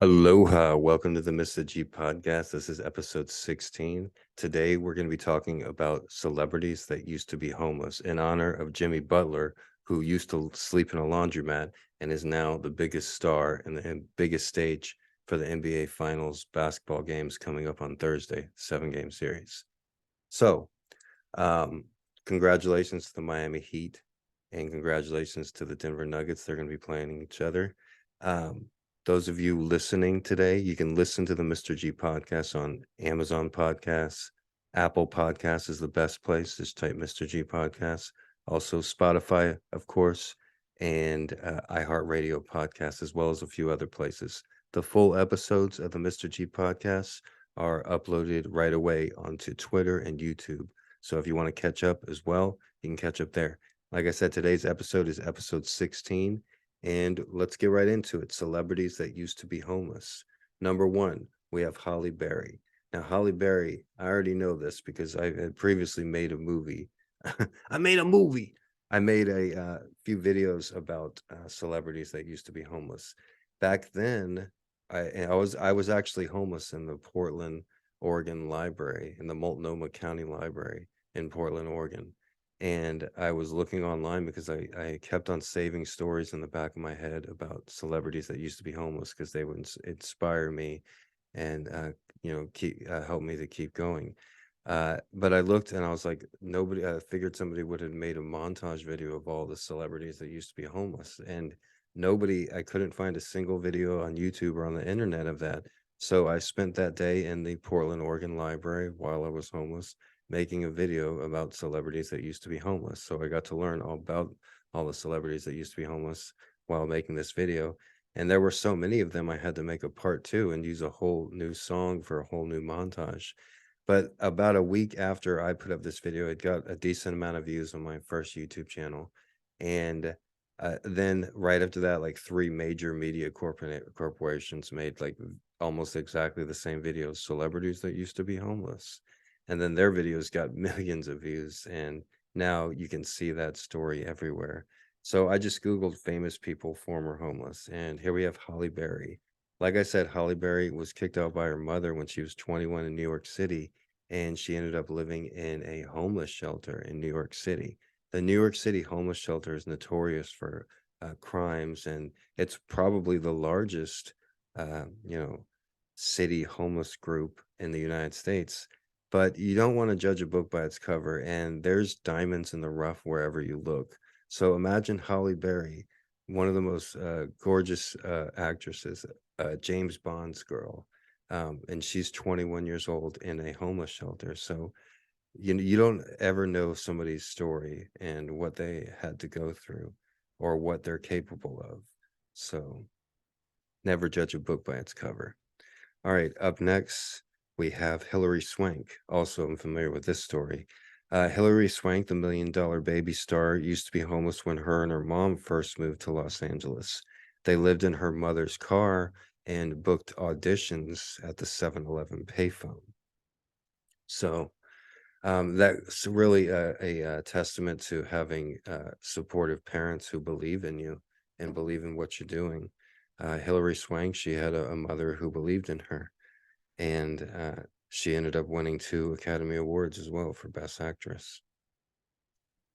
Aloha, welcome to the Mr.G podcast. This is episode 16. Today, we're going to be talking about celebrities that used to be homeless in honor of Jimmy Butler, who used to sleep in a laundromat and is now the biggest star and the biggest stage for the NBA Finals basketball games coming up on Thursday, 7-game series. So, um, congratulations to the Miami Heat and congratulations to the Denver Nuggets. They're going to be playing each other. Those of you listening today, you can listen to the Mr.G podcast on Amazon Podcasts. Apple Podcasts is the best place. Just type Mr.G podcast. Also Spotify, of course, and iHeartRadio podcast, as well as a few other places. The full episodes of the Mr.G podcast are uploaded right away onto Twitter and YouTube. So if you want to catch up as well, you can catch up there. Like I said, today's episode is episode 16. And let's get right into it. Celebrities that used to be homeless. Number one, we have Halle Berry. Now, Halle Berry, I already know this because I had previously made a movie. I made a movie. I made a few videos about celebrities that used to be homeless. Back then, I was actually homeless in the Portland, Oregon library, in the Multnomah County Library in Portland, Oregon. And I was looking online because I kept on saving stories in the back of my head about celebrities that used to be homeless because they would inspire me and keep help me to keep going. But I looked and I was like, nobody. I figured somebody would have made a montage video of all the celebrities that used to be homeless, and nobody. I couldn't find a single video on YouTube or on the internet of that. So I spent that day in the Portland, Oregon library while I was homeless, making a video about celebrities that used to be homeless. So I got to learn all about all the celebrities that used to be homeless while making this video. And there were so many of them, I had to make a part two and use a whole new song for a whole new montage. But about a week after I put up this video, it got a decent amount of views on my first YouTube channel. And then right after that, like 3 major media corporations made like almost exactly the same videos, celebrities that used to be homeless. And then their videos got millions of views. And now you can see that story everywhere. So I just Googled famous people, former homeless. And here we have Halle Berry. Like I said, Halle Berry was kicked out by her mother when she was 21 in New York City, and she ended up living in a homeless shelter in New York City. The New York City homeless shelter is notorious for crimes, and it's probably the largest, uh, you know, city homeless group in the United States. But you don't want to judge a book by its cover, and there's diamonds in the rough wherever you look. So imagine Halle Berry, one of the most gorgeous actresses, James Bond's girl, and she's 21 years old in a homeless shelter. So you don't ever know somebody's story and what they had to go through or what they're capable of. So never judge a book by its cover. All right, up next we have Hilary Swank. Also, I'm familiar with this story. Hilary Swank, the $1 Million Baby star, used to be homeless when her and her mom first moved to Los Angeles. They lived in her mother's car and booked auditions at the 7-Eleven payphone. So that's really a testament to having supportive parents who believe in you and believe in what you're doing. Hilary Swank, she had a mother who believed in her, and she ended up winning 2 Academy Awards as well for Best Actress.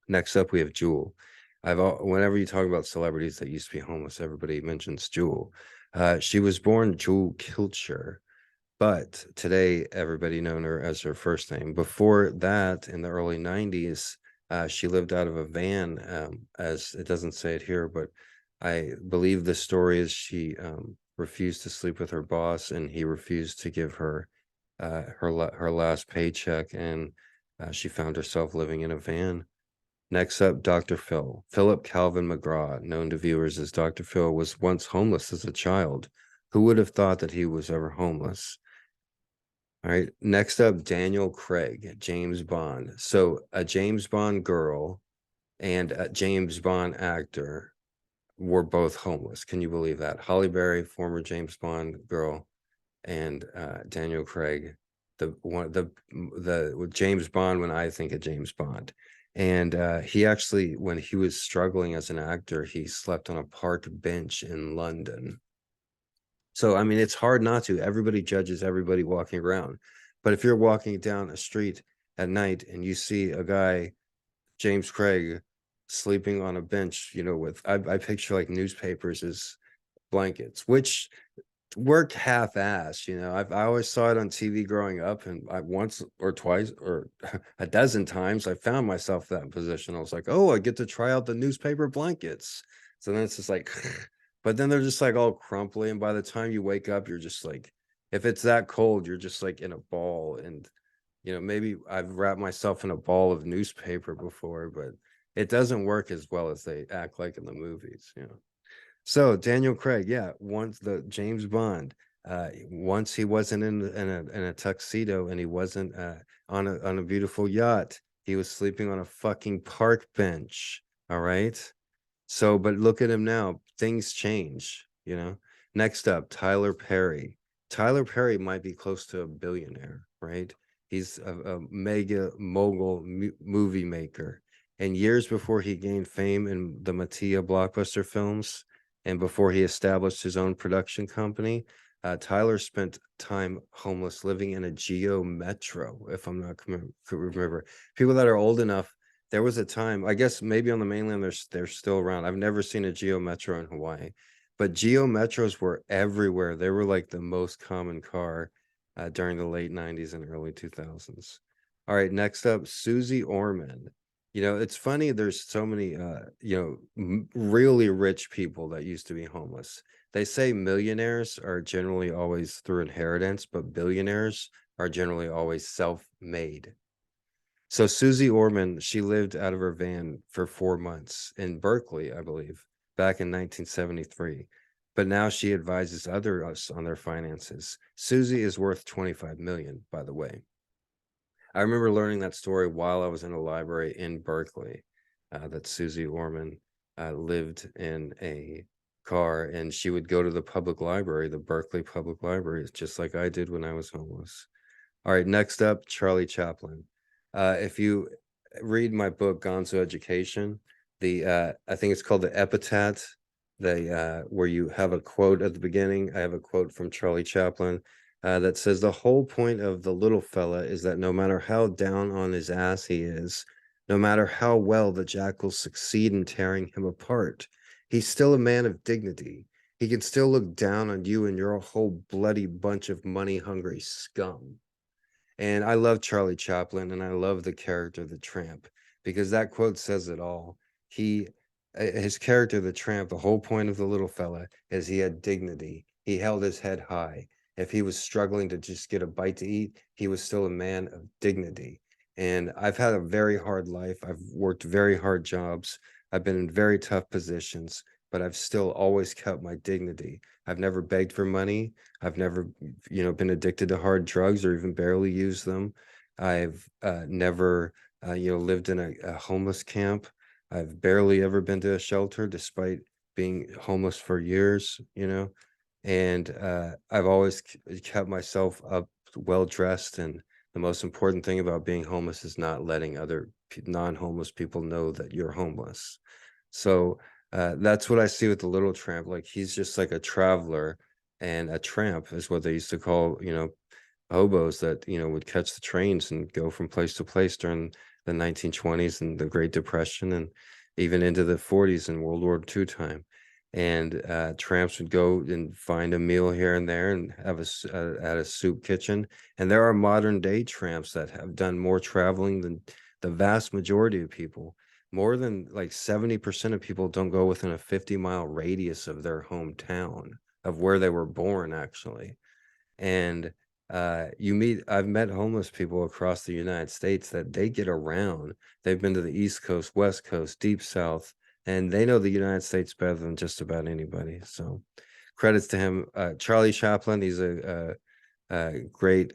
Next up, we have Jewel. Whenever you talk about celebrities that used to be homeless, everybody mentions Jewel. She was born Jewel Kilcher, but today everybody known her as her first name. Before that, in the early 90s, she lived out of a van, as it doesn't say it here, but I believe the story is she refused to sleep with her boss, and he refused to give her her last paycheck, and she found herself living in a van. Next up, Dr. Phil. Philip Calvin McGraw, known to viewers as Dr. Phil, was once homeless as a child. Who would have thought that he was ever homeless? All right. Next up, Daniel Craig, James Bond. So a James Bond girl and a James Bond actor were both homeless. Can you believe that? Halle Berry, former James Bond girl, and Daniel Craig, the James Bond when I think of James Bond. And he actually, when he was struggling as an actor, he slept on a park bench in London. So, I mean, it's hard not to. Everybody judges everybody walking around. But if you're walking down a street at night and you see a guy, James Craig, sleeping on a bench, with I picture like newspapers as blankets, which worked half-assed. I always saw it on TV growing up, and I once or twice or a dozen times I found myself that position. I was like, oh, I get to try out the newspaper blankets. So then it's just like, but then they're just like all crumply, and by the time you wake up, you're just like, if it's that cold, you're just like in a ball. And maybe I've wrapped myself in a ball of newspaper before, but it doesn't work as well as they act like in the movies. So Daniel Craig, yeah, once the James Bond, once he wasn't in a tuxedo, and he wasn't on a beautiful yacht. He was sleeping on a fucking park bench. All right. So, but look at him now. Things change. Next up, Tyler Perry. Tyler Perry might be close to a billionaire, right? He's a mega mogul movie maker. And years before he gained fame in the Mattia blockbuster films, and before he established his own production company, Tyler spent time homeless, living in a Geo Metro, if I'm not remember. People that are old enough, there was a time, I guess maybe on the mainland, they're still around. I've never seen a Geo Metro in Hawaii, but Geo Metros were everywhere. They were like the most common car during the late 90s and early 2000s. All right, next up, Susie Orman. It's funny, there's so many really rich people that used to be homeless. They say millionaires are generally always through inheritance, but billionaires are generally always self-made. So Susie Orman, she lived out of her van for 4 months in Berkeley, I believe, back in 1973. But now she advises others on their finances. Susie is worth 25 million, by the way. I remember learning that story while I was in a library in Berkeley, that Susie Orman lived in a car, and she would go to the public library, the Berkeley Public Library, just like I did when I was homeless. All right, next up, Charlie Chaplin. If you read my book, Gonzo Education, I think it's called the Epitaph, where you have a quote at the beginning. I have a quote from Charlie Chaplin that says, "The whole point of the little fella is that no matter how down on his ass he is, no matter how well the jackals succeed in tearing him apart, he's still a man of dignity. He can still look down on you and you're a whole bloody bunch of money-hungry scum." And I love Charlie Chaplin, and I love the character the Tramp, because that quote says it all. His character the Tramp, the whole point of the little fella is he had dignity. He held his head high. If he was struggling to just get a bite to eat, he was still a man of dignity. And I've had a very hard life. I've worked very hard jobs. I've been in very tough positions, but I've still always kept my dignity. I've never begged for money. I've never, been addicted to hard drugs or even barely used them. I've never, lived in a homeless camp. I've barely ever been to a shelter, despite being homeless for years. And I've always kept myself up, well dressed. And the most important thing about being homeless is not letting other non-homeless people know that you're homeless. So that's what I see with the little tramp. Like, he's just like a traveler, and a tramp is what they used to call, hobos that, would catch the trains and go from place to place during the 1920s and the Great Depression, and even into the 40s and World War II time. And tramps would go and find a meal here and there and have at a soup kitchen. And there are modern day tramps that have done more traveling than the vast majority of people. More than like 70% of people don't go within a 50-mile radius of their hometown, of where they were born, actually. And I've met homeless people across the United States that they get around. They've been to the East Coast, West Coast, Deep South, and they know the United States better than just about anybody. So credits to him. Charlie Chaplin, he's a great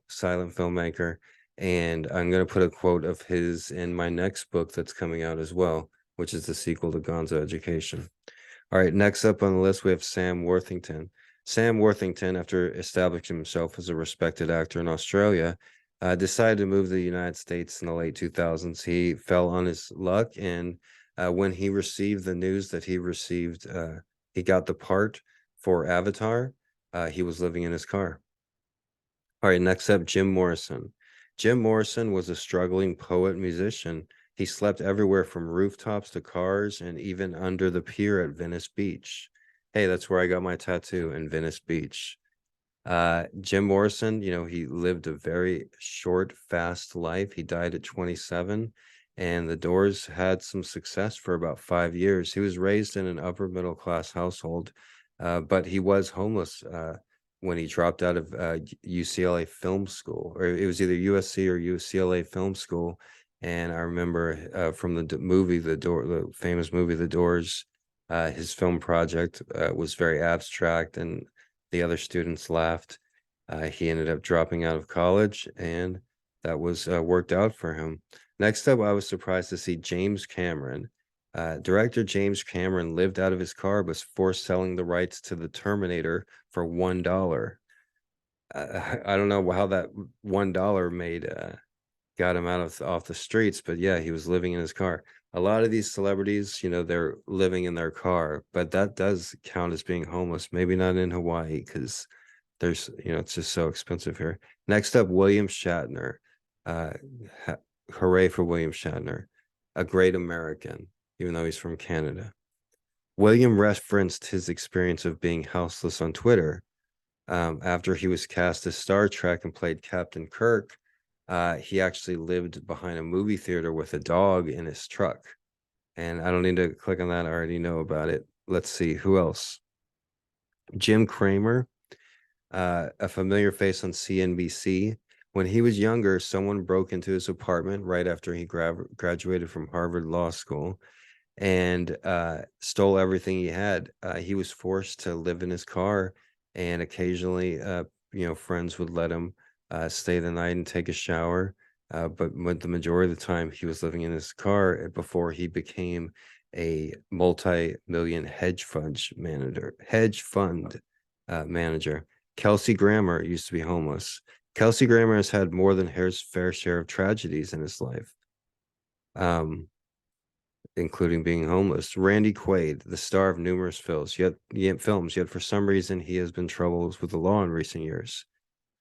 silent filmmaker. And I'm going to put a quote of his in my next book that's coming out as well, which is the sequel to Gonzo Education. All right, next up on the list, we have Sam Worthington. Sam Worthington, after establishing himself as a respected actor in Australia, decided to move to the United States in the late 2000s. He fell on his luck, and when he received the news that he got the part for Avatar, he was living in his car. All right, next up, Jim Morrison. Jim Morrison was a struggling poet musician. He slept everywhere from rooftops to cars and even under the pier at Venice Beach. Hey, that's where I got my tattoo, in Venice Beach. Jim Morrison, he lived a very short, fast life. He died at 27, and the Doors had some success for about 5 years. He was raised in an upper middle class household, but he was homeless when he dropped out of UCLA Film School, or it was either USC or UCLA Film School. And I remember from the movie, the famous movie, The Doors, his film project was very abstract, and the other students laughed. He ended up dropping out of college, and that was worked out for him. Next up, I was surprised to see James Cameron. Director James Cameron lived out of his car, but forced selling the rights to the Terminator for $1. I don't know how that $1 made got him out of off the streets, but yeah, he was living in his car. A lot of these celebrities, they're living in their car, but that does count as being homeless. Maybe not in Hawaii, because there's, it's just so expensive here. Next up, William Shatner. Uh, Hooray for William Shatner, a great American, even though he's from Canada. William referenced his experience of being houseless on Twitter. After he was cast as Star Trek and played Captain Kirk, he actually lived behind a movie theater with a dog in his truck. And I don't need to click on that. I already know about it. Let's see, who else? Jim Cramer, a familiar face on CNBC. When he was younger, someone broke into his apartment right after he graduated from Harvard Law School and stole everything he had. He was forced to live in his car, and occasionally, friends would let him stay the night and take a shower. But the majority of the time, he was living in his car before he became a multi-million hedge fund manager. Kelsey Grammer used to be homeless. Kelsey Grammer has had more than his fair share of tragedies in his life. Including being homeless. Randy Quaid, the star of numerous films, yet for some reason he has been troubled with the law in recent years.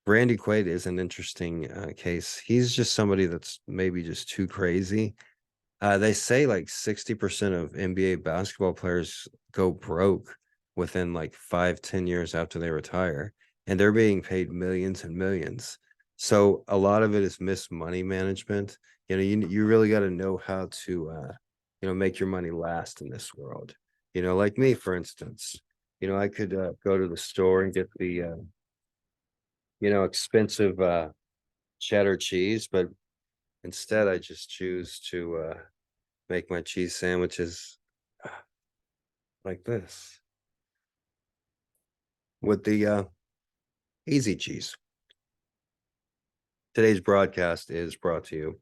Randy Quaid is an interesting case. He's just somebody that's maybe just too crazy. They say like 60% of NBA basketball players go broke within like 5-10 years after they retire, and they're being paid millions and millions. So a lot of it is missed money management. You really got to know how to make your money last in this world. Like me, for instance. I could go to the store and get the expensive cheddar cheese, but instead I just choose to make my cheese sandwiches like this with the easy cheese. Today's broadcast is brought to you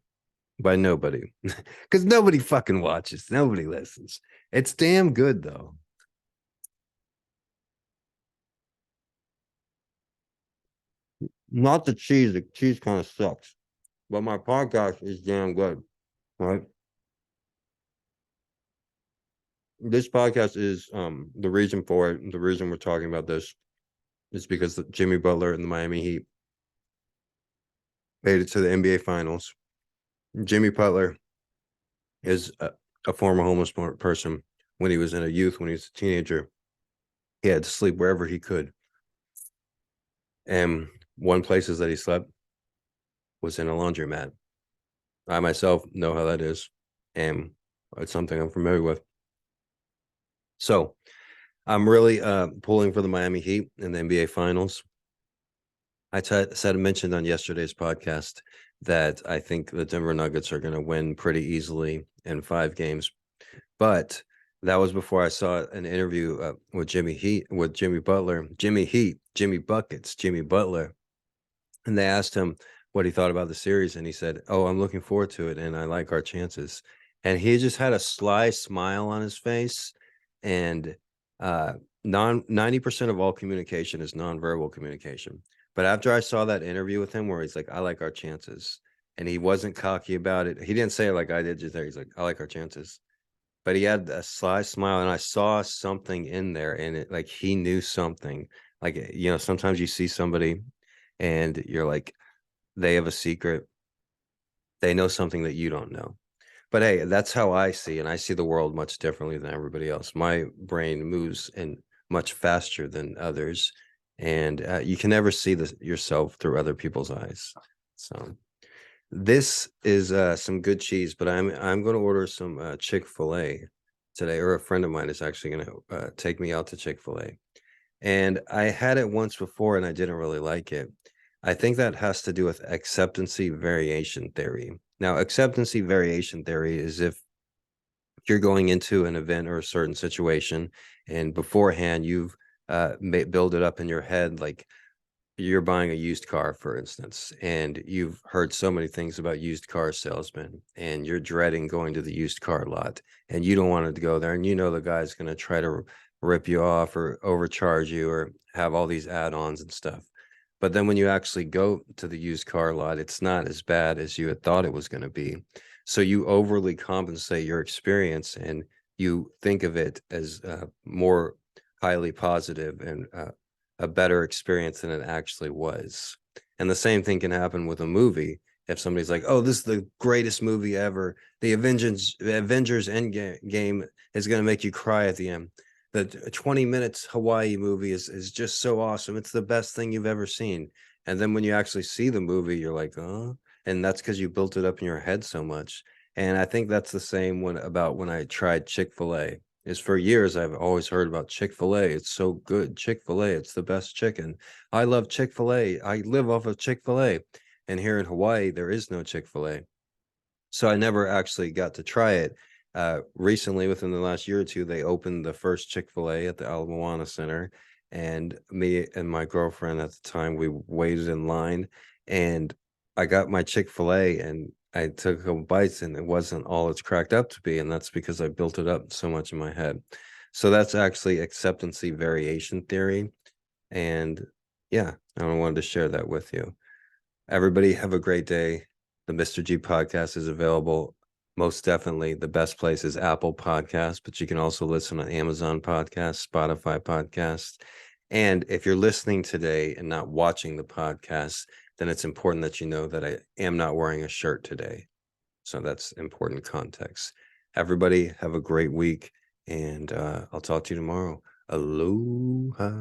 by nobody, because nobody fucking watches, nobody listens. It's damn good though. Not the cheese kind of sucks, but my podcast is damn good. Right? This podcast is the reason for it. The reason we're talking about this is because Jimmy Butler and the Miami Heat made it to the NBA Finals. Jimmy Butler is a former homeless person. When he was in a youth, when he was a teenager, he had to sleep wherever he could. And one places that he slept was in a laundromat. I myself know how that is, and it's something I'm familiar with. So I'm really pulling for the Miami Heat in the NBA Finals. I mentioned on yesterday's podcast that I think the Denver Nuggets are going to win pretty easily in 5 games, but that was before I saw an interview with Jimmy Butler, Jimmy Heat, Jimmy Buckets, Jimmy Butler, and they asked him what he thought about the series, and he said, "Oh, I'm looking forward to it, and I like our chances." And he just had a sly smile on his face, and 90% of all communication is nonverbal communication. But after I saw that interview with him where he's like, "I like our chances," and he wasn't cocky about it, he didn't say it like I did just there. He's like, "I like our chances." But he had a sly smile, and I saw something in there, and it like he knew something Like, sometimes you see somebody and you're like, they have a secret. They know something that you don't know. But hey, that's how I see, and I see the world much differently than everybody else. My brain moves in much faster than others, and you can never see yourself through other people's eyes. So this is some good cheese, but I'm going to order some Chick-fil-A today, or a friend of mine is actually going to take me out to Chick-fil-A. And I had it once before and I didn't really like it. I think that has to do with acceptancy variation theory. Now, acceptancy variation theory is if you're going into an event or a certain situation and beforehand you've build it up in your head, like you're buying a used car, for instance, and you've heard so many things about used car salesmen, and you're dreading going to the used car lot, and you don't want to go there, and the guy's going to try to rip you off or overcharge you or have all these add-ons and stuff. But then when you actually go to the used car lot, it's not as bad as you had thought it was going to be. So you overly compensate your experience and you think of it as more highly positive and a better experience than it actually was. And the same thing can happen with a movie. If somebody's like, "Oh, this is the greatest movie ever. The Avengers Endgame is going to make you cry at the end. The 20 minutes Hawaii movie is just so awesome. It's the best thing you've ever seen." And then when you actually see the movie, you're like, "Oh," and that's because you built it up in your head so much. And I think that's the same when I tried Chick-fil-A. Is for years I've always heard about Chick-fil-A. It's so good. Chick-fil-A, it's the best chicken. I love Chick-fil-A. I live off of Chick-fil-A. And here in Hawaii, there is no Chick-fil-A. So I never actually got to try it. Recently, within the last year or two, they opened the first Chick-fil-A at the Ala Moana Center. And me and my girlfriend at the time, we waited in line and I got my Chick-fil-A and I took a couple bites and it wasn't all it's cracked up to be. And that's because I built it up so much in my head. So that's actually acceptancy variation theory. And yeah, I wanted to share that with you. Everybody have a great day. The Mr. G podcast is available. Most definitely, the best place is Apple Podcasts, but you can also listen on Amazon Podcasts, Spotify Podcasts. And if you're listening today and not watching the podcast, then it's important that you know that I am not wearing a shirt today. So that's important context. Everybody have a great week, and I'll talk to you tomorrow. Aloha.